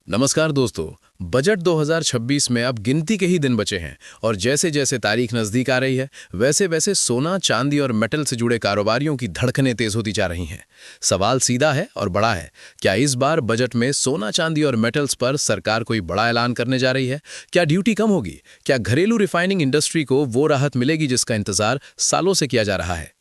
नमस्कार दोस्तों। बजट 2026 में अब गिनती के ही दिन बचे हैं और जैसे जैसे तारीख नज़दीक आ रही है वैसे वैसे सोना, चांदी और मेटल से जुड़े कारोबारियों की धड़कनें तेज होती जा रही हैं। सवाल सीधा है और बड़ा है, क्या इस बार बजट में सोना, चांदी और मेटल्स पर सरकार कोई बड़ा ऐलान करने जा रही है? क्या ड्यूटी कम होगी? क्या घरेलू रिफाइनिंग इंडस्ट्री को वो राहत मिलेगी जिसका इंतजार सालों से किया जा रहा है?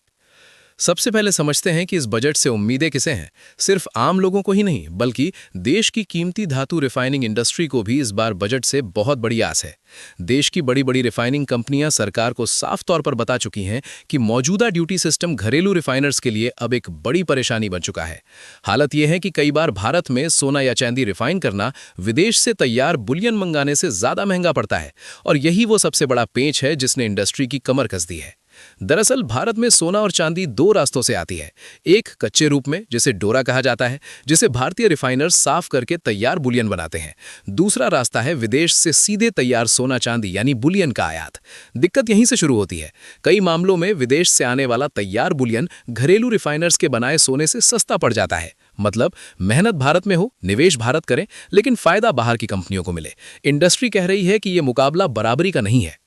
सबसे पहले समझते हैं कि इस बजट से उम्मीदें किसे हैं। सिर्फ आम लोगों को ही नहीं, बल्कि देश की कीमती धातु रिफाइनिंग इंडस्ट्री को भी इस बार बजट से बहुत बड़ी आस है। देश की बड़ी बड़ी रिफाइनिंग कंपनियां सरकार को साफ तौर पर बता चुकी हैं कि मौजूदा ड्यूटी सिस्टम घरेलू रिफाइनर्स के लिए अब एक बड़ी परेशानी बन चुका है। हालत यह है कि कई बार भारत में सोना या चांदी रिफाइन करना विदेश से तैयार बुलियन मंगाने से ज्यादा महंगा पड़ता है, और यही वो सबसे बड़ा पेंच है जिसने इंडस्ट्री की कमर कस दी है। दरअसल भारत में सोना और चांदी दो रास्तों से आती है। एक कच्चे रूप में, जिसे डोरा कहा जाता है, जिसे भारतीय रिफाइनर्स साफ करके तैयार बुलियन बनाते हैं। दूसरा रास्ता है विदेश से सीधे तैयार सोना चांदी यानी बुलियन का आयात। दिक्कत यहीं से शुरू होती है। कई मामलों में विदेश से आने वाला तैयार बुलियन घरेलू रिफाइनर्स के बनाए सोने से सस्ता पड़ जाता है। मतलब मेहनत भारत में हो, निवेश भारत करें, लेकिन फायदा बाहर की कंपनियों को मिले। इंडस्ट्री कह रही है कि यह मुकाबला बराबरी का नहीं है।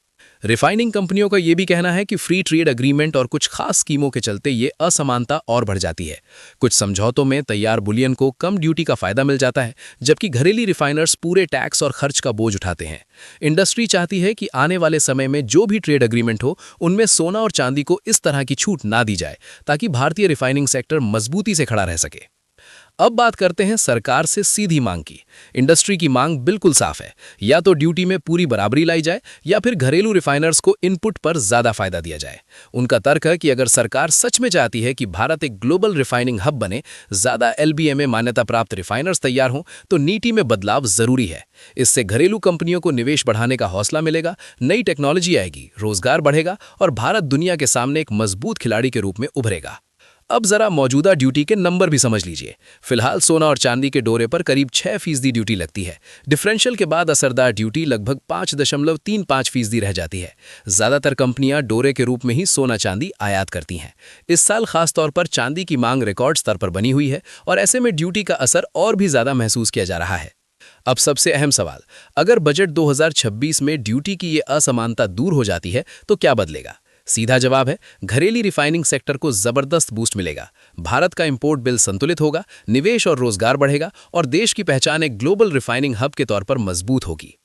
रिफाइनिंग कंपनियों का यह भी कहना है कि फ्री ट्रेड एग्रीमेंट और कुछ खास स्कीमों के चलते ये असमानता और बढ़ जाती है। कुछ समझौतों में तैयार बुलियन को कम ड्यूटी का फायदा मिल जाता है, जबकि घरेलू रिफाइनर्स पूरे टैक्स और खर्च का बोझ उठाते हैं। इंडस्ट्री चाहती है कि आने वाले समय में जो भी ट्रेड एग्रीमेंट हो, उनमें सोना और चांदी को इस तरह की छूट ना दी जाए, ताकि भारतीय रिफाइनिंग सेक्टर मजबूती से खड़ा रह सके। अब बात करते हैं सरकार से सीधी मांग की। इंडस्ट्री की मांग बिल्कुल साफ है, या तो ड्यूटी में पूरी बराबरी लाई जाए या फिर घरेलू रिफाइनर्स को इनपुट पर ज्यादा फायदा दिया जाए। उनका तर्क है कि अगर सरकार सच में चाहती है कि भारत एक ग्लोबल रिफाइनिंग हब बने, ज्यादा एलबीएमए मान्यता प्राप्त रिफाइनर्स तैयार हों, तो नीति में बदलाव जरूरी है। इससे घरेलू कंपनियों को निवेश बढ़ाने का हौसला मिलेगा, नई टेक्नोलॉजी आएगी, रोजगार बढ़ेगा और भारत दुनिया के सामने एक मजबूत खिलाड़ी के रूप में उभरेगा। अब जरा मौजूदा ड्यूटी के नंबर भी समझ लीजिए। फिलहाल सोना और चांदी के डोरे पर करीब 6% ड्यूटी लगती है। डिफरेंशियल के बाद असरदार ड्यूटी लगभग 5.35% रह जाती है। ज्यादातर कंपनियां डोरे के रूप में ही सोना चांदी आयात करती हैं। इस साल खासतौर पर चांदी की मांग रिकॉर्ड स्तर पर बनी हुई है और ऐसे में ड्यूटी का असर और भी ज्यादा महसूस किया जा रहा है। अब सबसे अहम सवाल, अगर बजट 2026 में ड्यूटी की ये असमानता दूर हो जाती है तो क्या बदलेगा? सीधा जवाब है, घरेलू रिफाइनिंग सेक्टर को जबरदस्त बूस्ट मिलेगा। भारत का इंपोर्ट बिल संतुलित होगा, निवेश और रोजगार बढ़ेगा और देश की पहचान एक ग्लोबल रिफाइनिंग हब के तौर पर मजबूत होगी।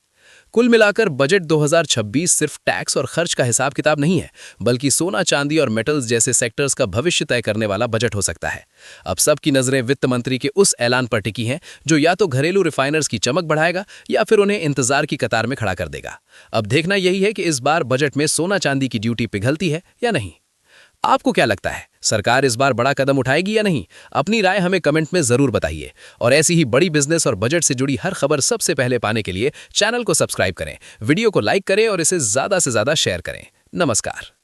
कुल मिलाकर बजट 2026 सिर्फ टैक्स और खर्च का हिसाब किताब नहीं है, बल्कि सोना, चांदी और मेटल्स जैसे सेक्टर्स का भविष्य तय करने वाला बजट हो सकता है। अब सबकी नजरें वित्त मंत्री के उस ऐलान पर टिकी हैं जो या तो घरेलू रिफाइनर्स की चमक बढ़ाएगा या फिर उन्हें इंतजार की कतार में खड़ा कर देगा। अब देखना यही है कि इस बार बजट में सोना चांदी की ड्यूटी पिघलती है या नहीं। आपको क्या लगता है, सरकार इस बार बड़ा कदम उठाएगी या नहीं? अपनी राय हमें कमेंट में जरूर बताइए और ऐसी ही बड़ी बिजनेस और बजट से जुड़ी हर खबर सबसे पहले पाने के लिए चैनल को सब्सक्राइब करें, वीडियो को लाइक करें और इसे ज्यादा से ज्यादा शेयर करें। नमस्कार।